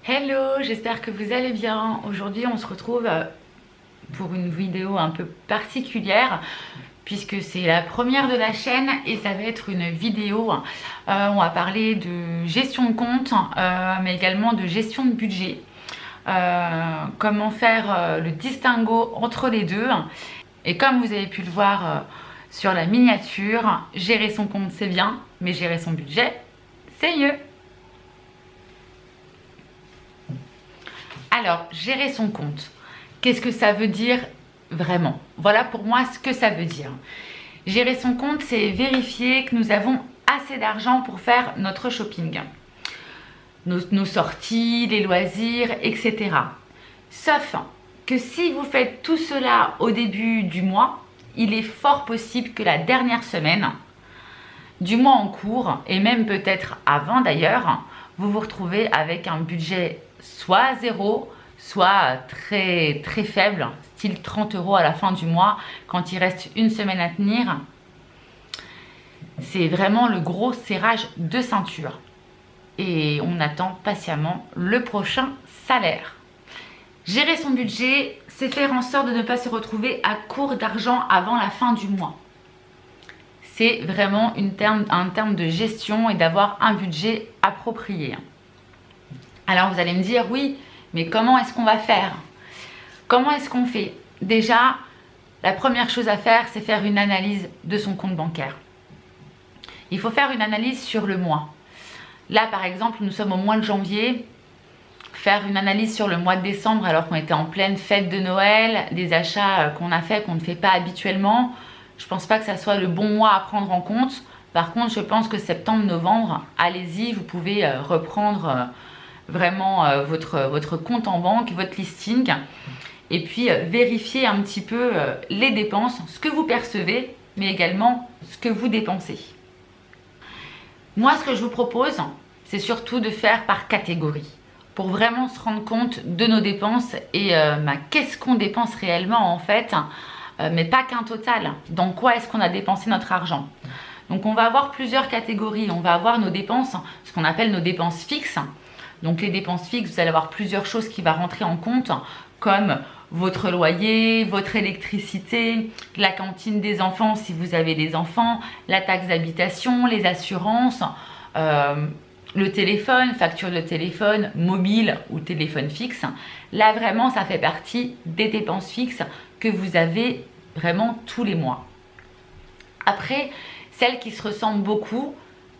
Hello, j'espère que vous allez bien. Aujourd'hui, on se retrouve pour une vidéo un peu particulière puisque c'est la première de la chaîne et ça va être une vidéo. On va parler de gestion de compte, mais également de gestion de budget. Comment faire le distinguo entre les deux. Et comme vous avez pu le voir sur la miniature, gérer son compte c'est bien, mais gérer son budget c'est mieux. Alors, gérer son compte, qu'est-ce que ça veut dire vraiment? Voilà pour moi ce que ça veut dire. Gérer son compte, c'est vérifier que nous avons assez d'argent pour faire notre shopping, nos sorties, les loisirs, etc. Sauf que si vous faites tout cela au début du mois, il est fort possible que la dernière semaine du mois en cours, et même peut-être avant d'ailleurs, vous vous retrouvez avec un budget soit zéro, soit très très faible, style 30 € à la fin du mois, quand il reste une semaine à tenir. C'est vraiment le gros serrage de ceinture. Et on attend patiemment le prochain salaire. Gérer son budget, c'est faire en sorte de ne pas se retrouver à court d'argent avant la fin du mois. C'est vraiment un terme de gestion et d'avoir un budget approprié. Alors vous allez me dire, oui, mais comment est-ce qu'on va faire? Comment est-ce qu'on fait? Déjà, la première chose à faire, c'est faire une analyse de son compte bancaire. Il faut faire une analyse sur le mois. Là, par exemple, nous sommes au mois de janvier. Faire une analyse sur le mois de décembre alors qu'on était en pleine fête de Noël, des achats qu'on a fait, qu'on ne fait pas habituellement. Je ne pense pas que ça soit le bon mois à prendre en compte. Par contre, je pense que septembre, novembre, allez-y, vous pouvez reprendre vraiment votre compte en banque, votre listing, et puis vérifier un petit peu les dépenses, ce que vous percevez, mais également ce que vous dépensez. Moi, ce que je vous propose, c'est surtout de faire par catégorie, pour vraiment se rendre compte de nos dépenses et qu'est-ce qu'on dépense réellement en fait, mais pas qu'un total. Dans quoi est-ce qu'on a dépensé notre argent? Donc on va avoir plusieurs catégories. On va avoir nos dépenses, ce qu'on appelle nos dépenses fixes. Donc les dépenses fixes, vous allez avoir plusieurs choses qui vont rentrer en compte, comme votre loyer, votre électricité, la cantine des enfants si vous avez des enfants, la taxe d'habitation, les assurances, le téléphone, facture de téléphone, mobile ou téléphone fixe. Là vraiment, ça fait partie des dépenses fixes que vous avez vraiment tous les mois. Après, celles qui se ressemblent beaucoup,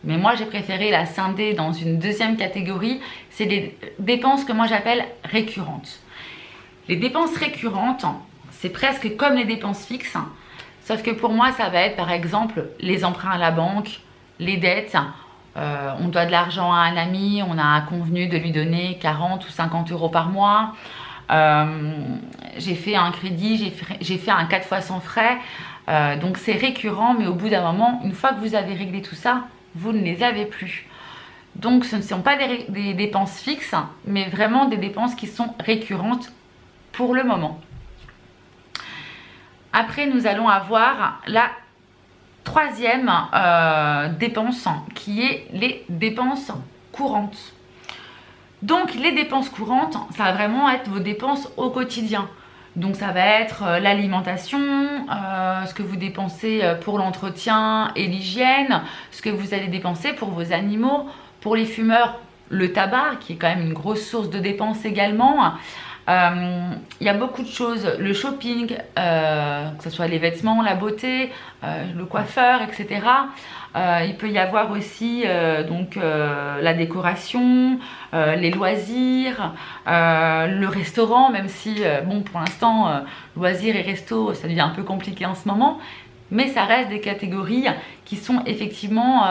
mais moi j'ai préféré la scinder dans une deuxième catégorie, c'est les dépenses que moi j'appelle récurrentes. Les dépenses récurrentes, c'est presque comme les dépenses fixes, sauf que pour moi ça va être par exemple les emprunts à la banque, les dettes, on doit de l'argent à un ami, on a convenu de lui donner 40 ou 50 € par mois, j'ai fait un crédit, j'ai fait un 4 fois sans frais, donc c'est récurrent, mais au bout d'un moment, une fois que vous avez réglé tout ça, vous ne les avez plus. Donc ce ne sont pas des dépenses fixes, mais vraiment des dépenses qui sont récurrentes pour le moment. Après, nous allons avoir la troisième dépense, qui est les dépenses courantes. Donc les dépenses courantes, ça va vraiment être vos dépenses au quotidien. Donc ça va être l'alimentation, ce que vous dépensez pour l'entretien et l'hygiène, ce que vous allez dépenser pour vos animaux, pour les fumeurs, le tabac qui est quand même une grosse source de dépenses également. Il y a beaucoup de choses, le shopping, que ce soit les vêtements, la beauté, le coiffeur, etc. Il peut y avoir aussi la décoration, les loisirs, le restaurant, même si bon pour l'instant loisirs et resto ça devient un peu compliqué en ce moment, mais ça reste des catégories qui sont effectivement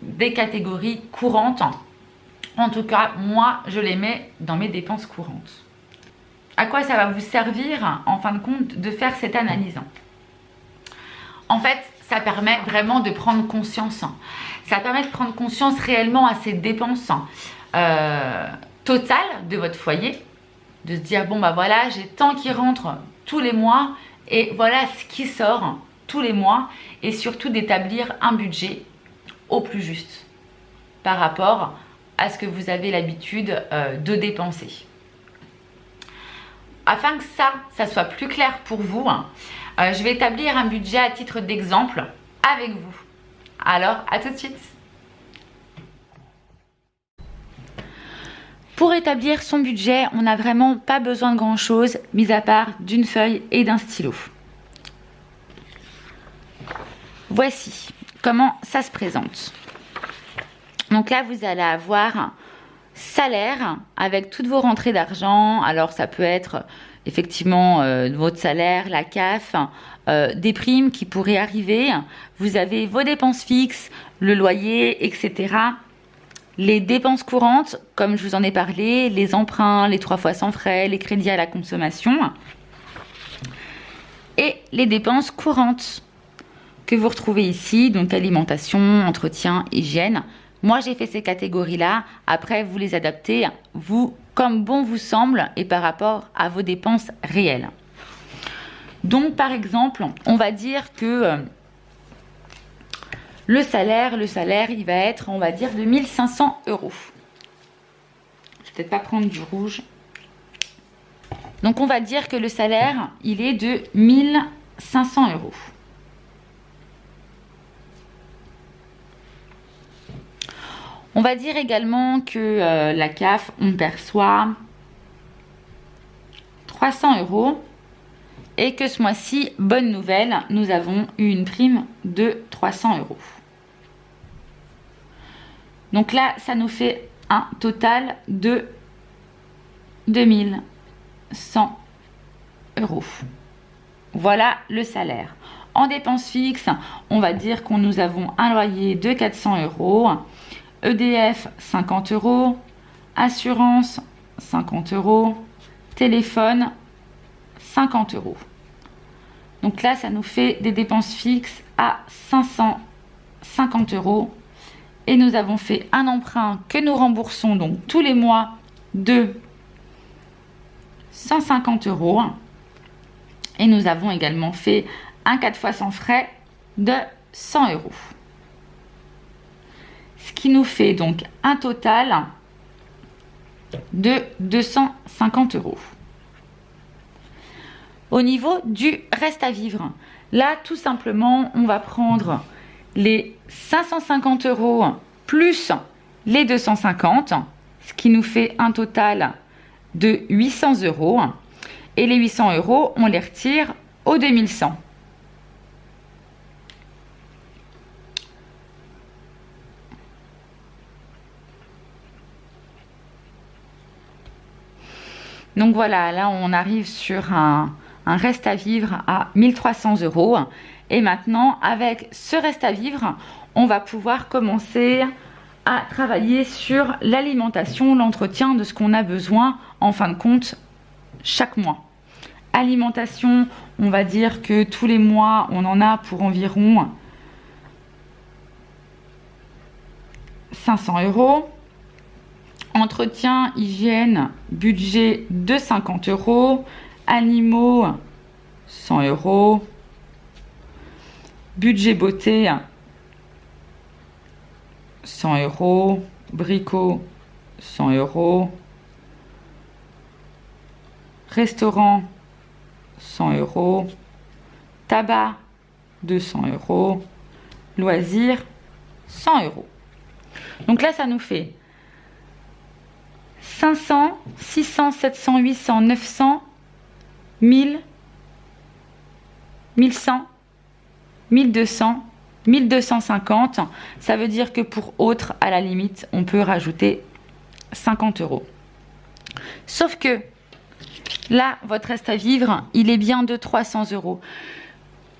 des catégories courantes. En tout cas moi je les mets dans mes dépenses courantes. À quoi ça va vous servir en fin de compte de faire cette analyse? En fait, ça permet vraiment de prendre conscience. Ça permet de prendre conscience réellement à ces dépenses totales de votre foyer. De se dire, bon bah voilà, j'ai tant qui rentre tous les mois et voilà ce qui sort tous les mois. Et surtout d'établir un budget au plus juste par rapport à ce que vous avez l'habitude de dépenser. Afin que ça soit plus clair pour vous, je vais établir un budget à titre d'exemple avec vous. Alors, à tout de suite. Pour établir son budget, on n'a vraiment pas besoin de grand chose, mis à part d'une feuille et d'un stylo. Voici comment ça se présente. Donc là, vous allez avoir salaire avec toutes vos rentrées d'argent. Alors ça peut être effectivement votre salaire, la CAF, des primes qui pourraient arriver. Vous avez vos dépenses fixes, le loyer, etc. Les dépenses courantes, comme je vous en ai parlé, les emprunts, les 3 fois sans frais, les crédits à la consommation. Et les dépenses courantes que vous retrouvez ici, donc alimentation, entretien, hygiène. Moi, j'ai fait ces catégories-là. Après, vous les adaptez, vous, comme bon vous semble et par rapport à vos dépenses réelles. Donc, par exemple, on va dire que le salaire, il va être, on va dire, de 1 500 €. Je vais peut-être pas prendre du rouge. Donc, on va dire que le salaire, il est de 1 500 €. On va dire également que la CAF, on perçoit 300 € et que ce mois-ci, bonne nouvelle, nous avons eu une prime de 300 €. Donc là, ça nous fait un total de 2 100 €. Voilà le salaire. En dépenses fixes, on va dire que nous avons un loyer de 400 €. EDF 50 €, assurance 50 €, téléphone 50 €. Donc là, ça nous fait des dépenses fixes à 550 € et nous avons fait un emprunt que nous remboursons donc tous les mois de 150 € et nous avons également fait un 4 fois sans frais de 100 €. Ce qui nous fait donc un total de 250 €. Au niveau du reste à vivre, là tout simplement on va prendre les 550 € plus les 250, ce qui nous fait un total de 800 €. Et les 800 €, on les retire au 2100. Donc voilà, là on arrive sur un reste à vivre à 1300 €. Et maintenant, avec ce reste à vivre, on va pouvoir commencer à travailler sur l'alimentation, l'entretien de ce qu'on a besoin en fin de compte chaque mois. Alimentation, on va dire que tous les mois, on en a pour environ 500 €. Entretien, hygiène, budget de 50 €. Animaux, 100 €. Budget beauté, 100 €. Bricots, 100 €. Restaurant, 100 €. Tabac, 200 €. Loisirs, 100 €. Donc là, ça nous fait 500, 600, 700, 800, 900, 1000, 1100, 1200, 1250. Ça veut dire que pour autres, à la limite, on peut rajouter 50 €. Sauf que là, votre reste à vivre, il est bien de 300 €.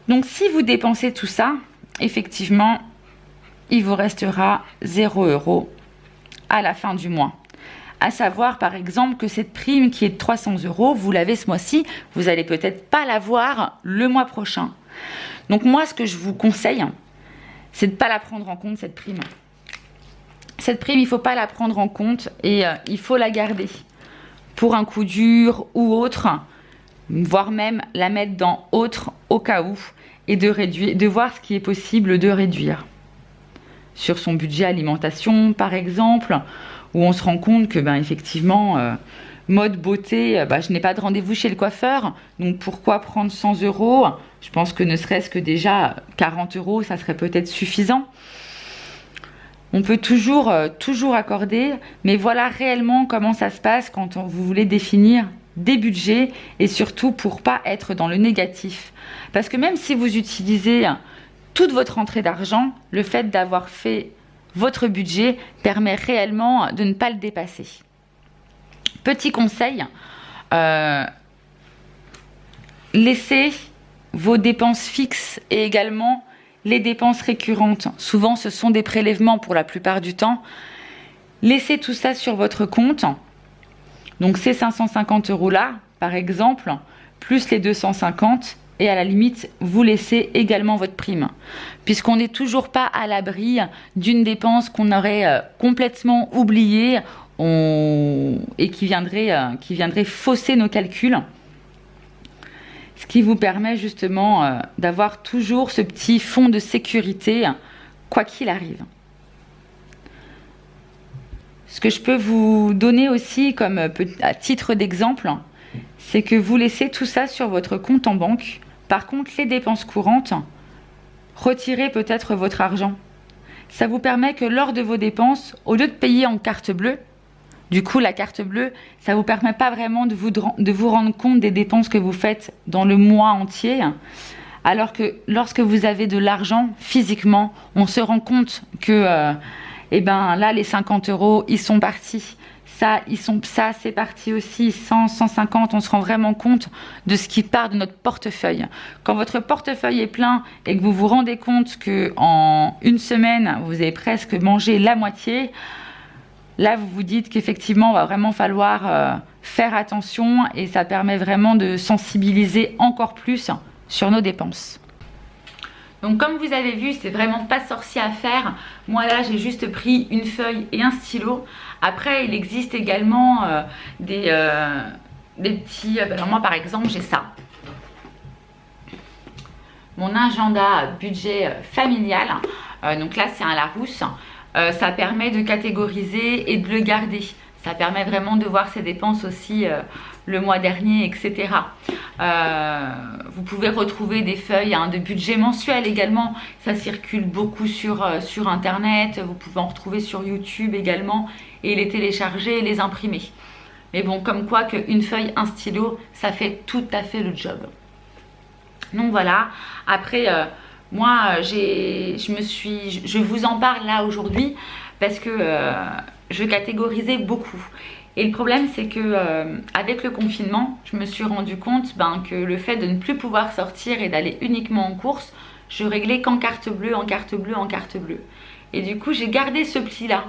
Donc si vous dépensez tout ça, effectivement, il vous restera 0 € à la fin du mois. À savoir par exemple que cette prime qui est de 300 €, vous l'avez ce mois-ci, vous n'allez peut-être pas l'avoir le mois prochain. Donc moi, ce que je vous conseille, c'est de ne pas la prendre en compte, cette prime. Cette prime, il ne faut pas la prendre en compte et il faut la garder pour un coup dur ou autre, voire même la mettre dans autre au cas où et de réduire, de voir ce qui est possible de réduire. Sur son budget alimentation, par exemple, où on se rend compte que effectivement, mode beauté, je n'ai pas de rendez-vous chez le coiffeur, donc pourquoi prendre 100 euros? Je pense que ne serait-ce que déjà 40 euros, ça serait peut-être suffisant. On peut toujours accorder, mais voilà réellement comment ça se passe quand vous voulez définir des budgets et surtout pour pas être dans le négatif. Parce que même si vous utilisez toute votre rentrée d'argent, le fait d'avoir fait votre budget permet réellement de ne pas le dépasser. Petit conseil, laissez vos dépenses fixes et également les dépenses récurrentes. Souvent, ce sont des prélèvements pour la plupart du temps. Laissez tout ça sur votre compte. Donc, ces 550 € là, par exemple, plus les 250, et à la limite, vous laissez également votre prime. Puisqu'on n'est toujours pas à l'abri d'une dépense qu'on aurait complètement oubliée et qui viendrait fausser nos calculs. Ce qui vous permet justement d'avoir toujours ce petit fonds de sécurité, quoi qu'il arrive. Ce que je peux vous donner aussi comme à titre d'exemple, c'est que vous laissez tout ça sur votre compte en banque. Par contre, les dépenses courantes, retirez peut-être votre argent. Ça vous permet que lors de vos dépenses, au lieu de payer en carte bleue, du coup, la carte bleue, ça ne vous permet pas vraiment de vous rendre compte des dépenses que vous faites dans le mois entier. Alors que lorsque vous avez de l'argent, physiquement, on se rend compte que là, les 50 €, ils sont partis. Ça, c'est parti aussi. 100, 150, on se rend vraiment compte de ce qui part de notre portefeuille. Quand votre portefeuille est plein et que vous vous rendez compte qu'en une semaine, vous avez presque mangé la moitié, là, vous vous dites qu'effectivement, il va vraiment falloir faire attention et ça permet vraiment de sensibiliser encore plus sur nos dépenses. Donc, comme vous avez vu, c'est vraiment pas sorcier à faire. Moi, là, j'ai juste pris une feuille et un stylo. Après, il existe également des petits... alors moi, par exemple, j'ai ça. Mon agenda budget familial. Donc là, c'est un Larousse. Ça permet de catégoriser et de le garder. Ça permet vraiment de voir ses dépenses aussi le mois dernier, etc. Vous pouvez retrouver des feuilles de budget mensuel également. Ça circule beaucoup sur Internet. Vous pouvez en retrouver sur YouTube également et les télécharger et les imprimer. Mais bon, comme quoi qu'une feuille, un stylo, ça fait tout à fait le job. Donc voilà. Après... moi, je vous en parle là aujourd'hui parce que je catégorisais beaucoup. Et le problème, c'est que avec le confinement, je me suis rendu compte que le fait de ne plus pouvoir sortir et d'aller uniquement en course, je réglais qu'en carte bleue, en carte bleue, en carte bleue. Et du coup, j'ai gardé ce pli-là.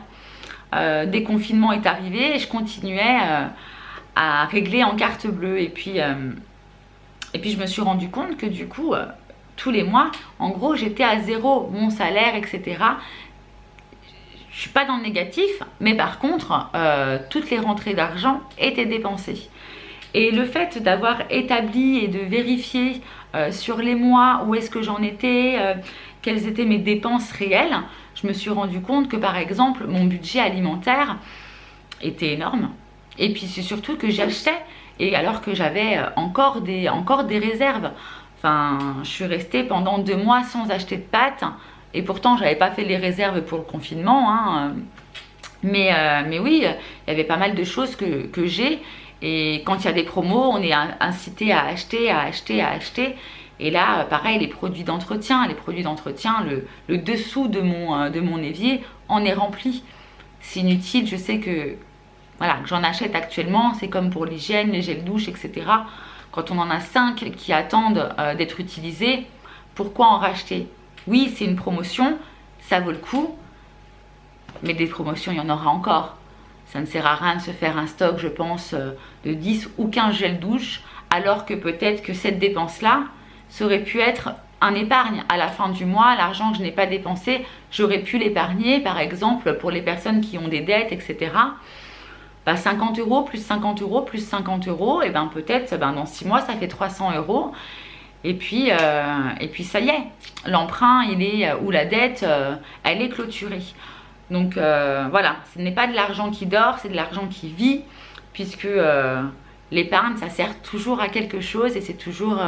Dès que le confinement est arrivé, et je continuais à régler en carte bleue. Et puis, je me suis rendu compte que du coup... tous les mois, en gros, j'étais à zéro, mon salaire, etc. Je suis pas dans le négatif, mais par contre, toutes les rentrées d'argent étaient dépensées. Et le fait d'avoir établi et de vérifier sur les mois où est-ce que j'en étais, quelles étaient mes dépenses réelles, je me suis rendu compte que par exemple, mon budget alimentaire était énorme. Et puis c'est surtout que j'achetais, et alors que j'avais encore des réserves. Enfin, je suis restée pendant 2 mois sans acheter de pâtes et pourtant, je n'avais pas fait les réserves pour le confinement. Mais oui, il y avait pas mal de choses que j'ai et quand il y a des promos, on est incité à acheter, à acheter, à acheter. Et là, pareil, les produits d'entretien, le dessous de mon évier en est rempli. C'est inutile, je sais que j'en achète actuellement, c'est comme pour l'hygiène, les gels douche, etc. Quand on en a 5 qui attendent d'être utilisés, pourquoi en racheter? Oui, c'est une promotion, ça vaut le coup, mais des promotions, il y en aura encore. Ça ne sert à rien de se faire un stock, je pense, de 10 ou 15 gels douche, alors que peut-être que cette dépense-là, ça aurait pu être un épargne. À la fin du mois, l'argent que je n'ai pas dépensé, j'aurais pu l'épargner, par exemple, pour les personnes qui ont des dettes, etc. 50 € plus 50 € plus 50 €, et peut-être dans 6 mois ça fait 300 €. Et puis ça y est, l'emprunt ou la dette, elle est clôturée. Donc voilà, ce n'est pas de l'argent qui dort, c'est de l'argent qui vit, puisque l'épargne, ça sert toujours à quelque chose et c'est toujours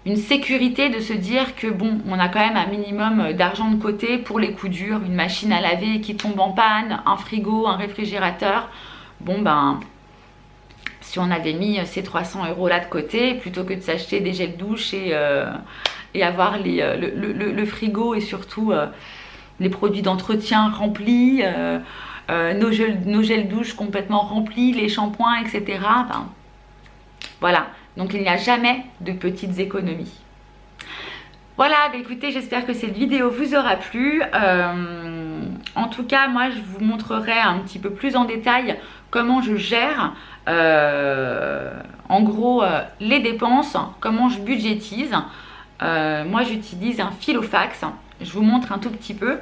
une sécurité de se dire que bon, on a quand même un minimum d'argent de côté pour les coups durs, une machine à laver qui tombe en panne, un frigo, un réfrigérateur. Bon ben, si on avait mis ces 300 € là de côté, plutôt que de s'acheter des gels douche et avoir le frigo et surtout les produits d'entretien remplis, nos gels douche complètement remplis, les shampoings, etc. Ben, voilà. Donc il n'y a jamais de petites économies. Voilà, bah écoutez, j'espère que cette vidéo vous aura plu. En tout cas, moi je vous montrerai un petit peu plus en détail comment je gère en gros les dépenses, comment je budgétise. Moi j'utilise un Filofax, je vous montre un tout petit peu.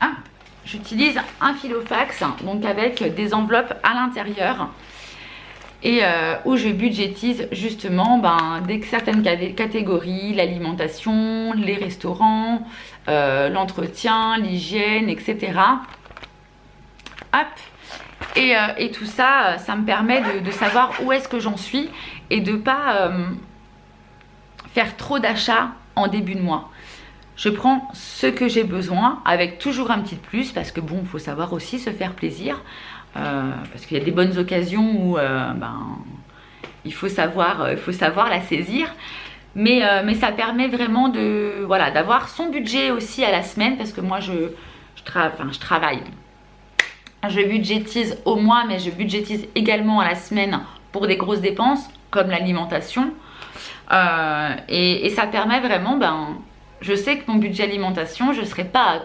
Ah, j'utilise un Filofax, donc avec des enveloppes à l'intérieur. Et où je budgétise justement certaines catégories, l'alimentation, les restaurants, l'entretien, l'hygiène, etc. Hop. Et tout ça, ça me permet de savoir où est-ce que j'en suis et de ne pas faire trop d'achats en début de mois. Je prends ce que j'ai besoin avec toujours un petit plus parce que bon, il faut savoir aussi se faire plaisir. Parce qu'il y a des bonnes occasions où il faut savoir la saisir, mais ça permet vraiment de d'avoir son budget aussi à la semaine, parce que moi je travaille, je budgétise au mois, mais je budgétise également à la semaine pour des grosses dépenses comme l'alimentation, et ça permet vraiment, je sais que mon budget alimentation, je ne serai pas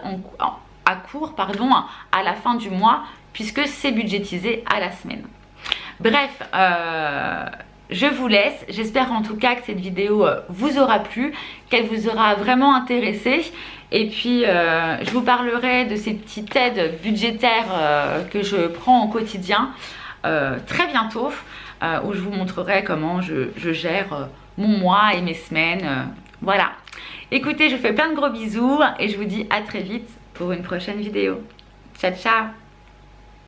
à court à la fin du mois, puisque c'est budgétisé à la semaine. Bref, je vous laisse. J'espère en tout cas que cette vidéo vous aura plu, qu'elle vous aura vraiment intéressé. Et puis, je vous parlerai de ces petites aides budgétaires que je prends au quotidien très bientôt, où je vous montrerai comment je gère mon mois et mes semaines. Voilà. Écoutez, je vous fais plein de gros bisous et je vous dis à très vite pour une prochaine vidéo. Ciao, ciao!